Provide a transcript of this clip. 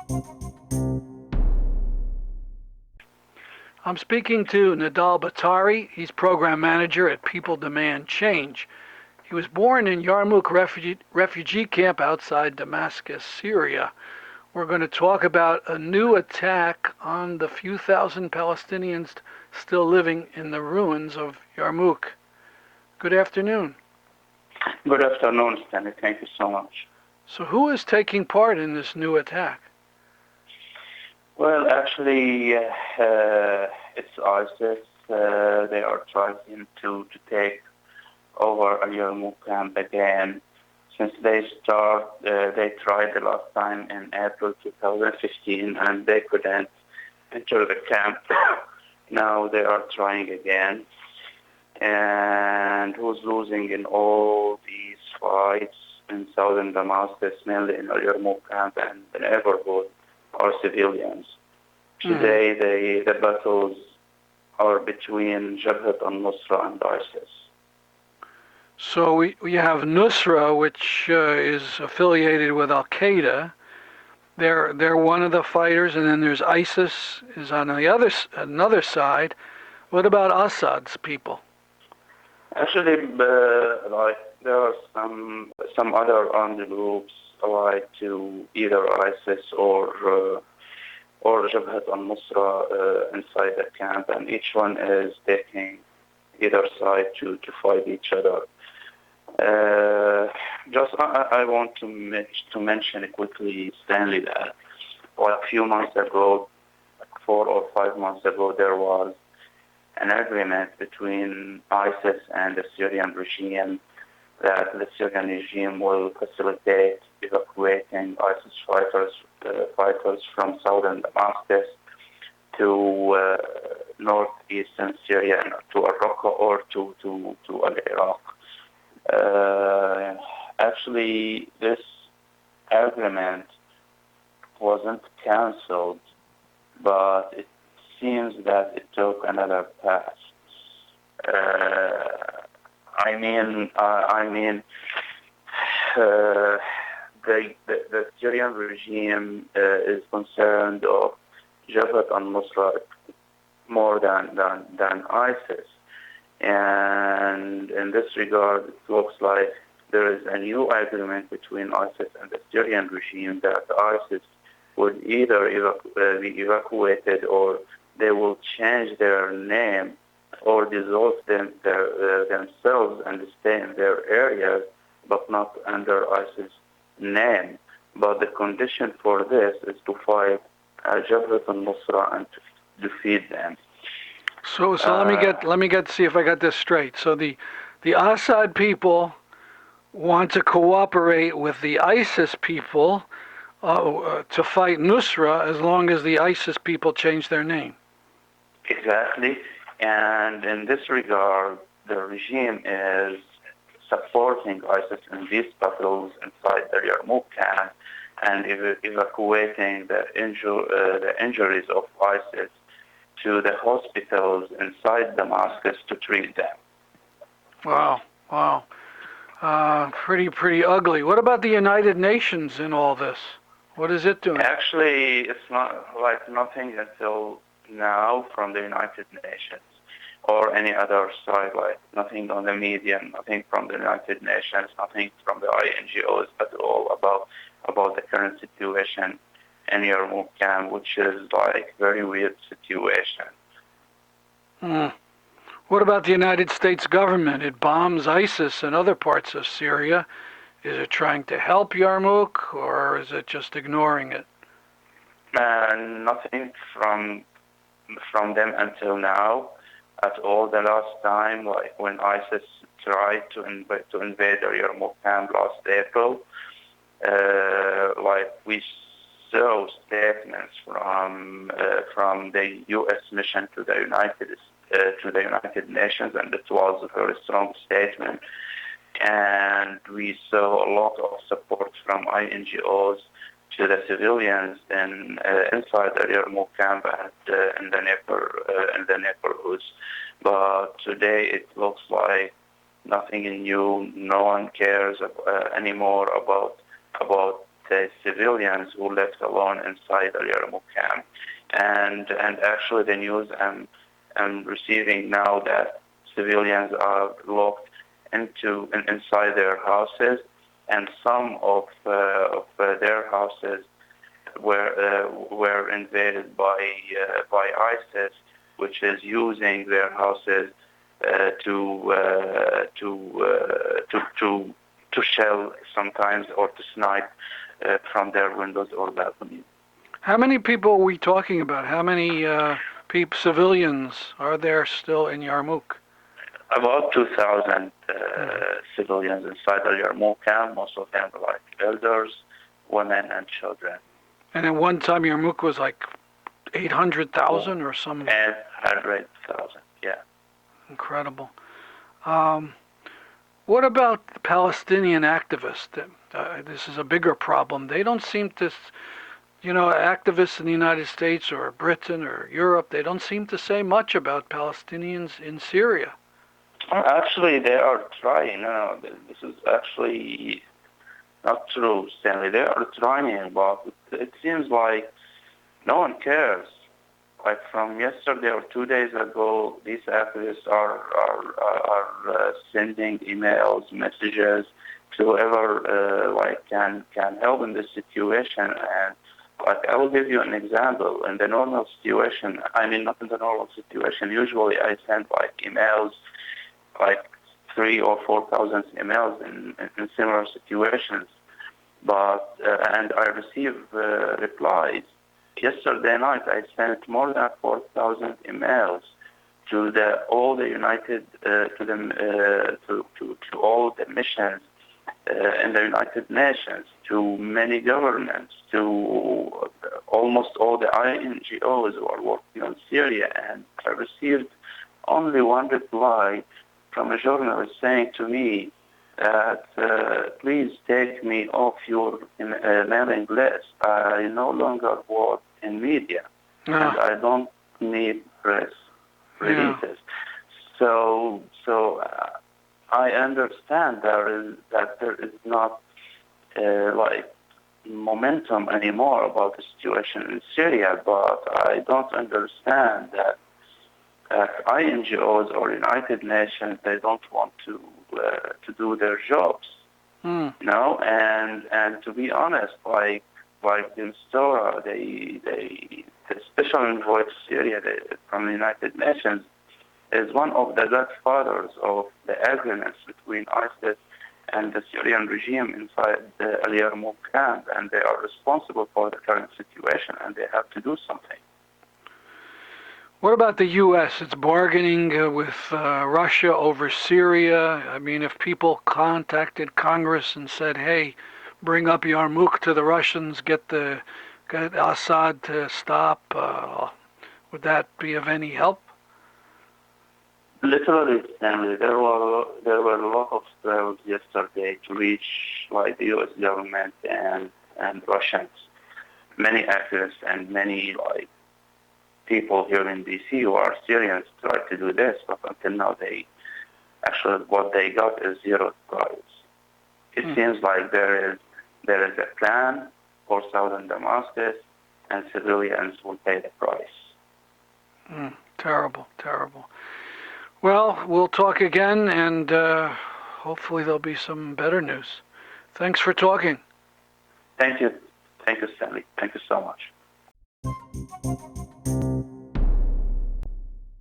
I'm speaking to Nidal Bitari. He's program manager at People Demand Change. He was born in Yarmouk refugee camp outside Damascus, Syria. We're going to talk about a new attack on the few thousand Palestinians still living in the ruins of Yarmouk. Good afternoon. Good afternoon, Stanley. Thank you so much. So who is taking part in this new attack? Well, actually, it's ISIS. They are trying to take over Yarmouk camp again. Since they tried the last time in April 2015, and they couldn't enter the camp. Now they are trying again. And who's losing in all these fights in southern Damascus, mainly in Yarmouk camp and the neighborhood, are civilians. Today, the battles are between Jabhat al-Nusra and ISIS. So we have Nusra, which is affiliated with al-Qaeda. They're one of the fighters, and then there's ISIS is on the another side. What about Assad's people? Actually, there are some other armed groups allied to either ISIS or Jabhat al-Nusra inside the camp, and each one is taking either side to fight each other. I want to mention quickly, Stanley, that a few months ago, 4 or 5 months ago, there was an agreement between ISIS and the Syrian regime that the Syrian regime will facilitate evacuating ISIS fighters from southern Damascus to northeastern Syria, to Raqqa or to Iraq. Actually, this agreement wasn't cancelled, but it seems that it took another path. The Syrian regime is concerned of Jabhat al-Nusra more than ISIS. And in this regard, it looks like there is a new agreement between ISIS and the Syrian regime that ISIS would either be evacuated, or they will change their name or dissolve themselves and stay in their areas, but not under ISIS name. But the condition for this is to fight Jabhat al-Nusra and to defeat them. So let me see if I got this straight. So the Assad people want to cooperate with the ISIS people to fight Nusra, as long as the ISIS people change their name. Exactly. And in this regard, the regime is supporting ISIS in these battles inside the Yarmouk camp and evacuating the injuries of ISIS to the hospitals inside Damascus to treat them. Wow. Pretty ugly. What about the United Nations in all this? What is it doing? Actually, it's not like nothing until now from the United Nations or any other side, like nothing on the media, nothing from the United Nations, nothing from the INGOs at all about the current situation in Yarmouk camp, which is like very weird situation. What about the United States government? It bombs ISIS in other parts of Syria. Is it trying to help Yarmouk, or is it just ignoring it? Nothing from them until now at all. The last time, like when ISIS tried to invade the Yarmouk camp last April, like we saw statements from the U.S. mission to the United Nations, and it was a very strong statement. And we saw a lot of support from INGOs to the civilians inside the Yarmouk camp and in the neighborhoods. But today it looks like nothing new. No one cares anymore about civilians who left alone inside the Yarmouk camp. And actually the news I'm receiving now that civilians are locked inside their houses, and some of their houses were invaded by ISIS, which is using their houses to shell sometimes or to snipe from their windows or balconies. How many people are we talking about? How many civilians are there still in Yarmouk? About 2,000 civilians inside the Yarmouk camp, most of them like elders, women, and children. And at one time, Yarmouk was like 800,000 or some. 800,000, yeah. Incredible. What about the Palestinian activists? This is a bigger problem. They don't seem to, activists in the United States or Britain or Europe, they don't seem to say much about Palestinians in Syria. Actually, they are trying. No, this is actually not true, Stanley. They are trying, but it seems like no one cares. Like from yesterday or 2 days ago, these activists are sending emails, messages to whoever can help in this situation. And like I will give you an example. In the normal situation, I mean not in the normal situation. Usually I send like emails, like 3,000 or 4,000 emails in similar situations, but and I receive replies. Yesterday night, I sent more than 4,000 emails to all the United to all the missions in the United Nations, to many governments, to almost all the NGOs who are working on Syria, and I received only one reply from a journalist saying to me that please take me off your mailing list. I no longer work in media, and I don't need press releases. So I understand that there is not like momentum anymore about the situation in Syria, but I don't understand that NGOs or United Nations, they don't want to do their jobs, and to be honest, like the Nusra, the special envoy to Syria from the United Nations is one of the godfathers of the agreements between ISIS and the Syrian regime inside the Yarmouk camp, and they are responsible for the current situation, and they have to do something. What about the U.S.? It's bargaining with Russia over Syria. I mean, if people contacted Congress and said, hey, bring up Yarmouk to the Russians, get Assad to stop, would that be of any help? Literally, Stanley, there were a lot of struggles yesterday to reach like the U.S. government and Russians. Many activists and many people here in D.C. who are Syrians tried to do this, but until now what they got is zero strides. It seems like there is a plan for southern Damascus, and civilians will pay the price. Terrible, terrible. Well, we'll talk again, and hopefully there'll be some better news. Thanks for talking. Thank you. Thank you, Stanley. Thank you so much.